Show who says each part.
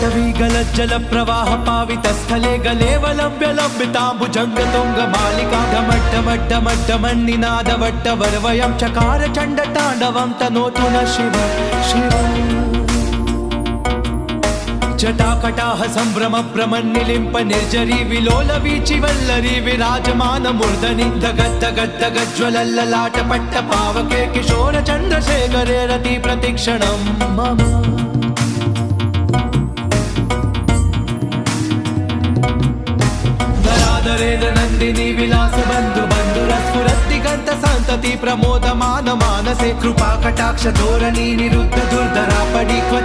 Speaker 1: पाटवीगलज्जल प्रवाह पावितस्थले गलेवलम्ब्य लम्बिताम्बुजङ्गतुङ्गमालिका ढमड्ढमड्ढमड्ढमन्निनादवट्टवर्वयं चकार चण्डताण्डवं तनोतु न शिव शिव जटाकटाह सम्भ्रम भ्रमन्निलिम्प निर्जरी विलोल वीचि वल्लरी विराजमान मूर्धनि धगद्धगद्धगज्ज्वलल्ललाट पट्ट पावके किशोर चन्द्रशेखरे रति प्रतिक्षणं मम नरादरेण नन्दिनी विलास बन्धु बन्धुरस्फुरद्दिगन्त सन्तति प्रमोदमान मानसे कृपा कटाक्ष धोरणी निरुद्ध दुर्धरा पडि क्वचित्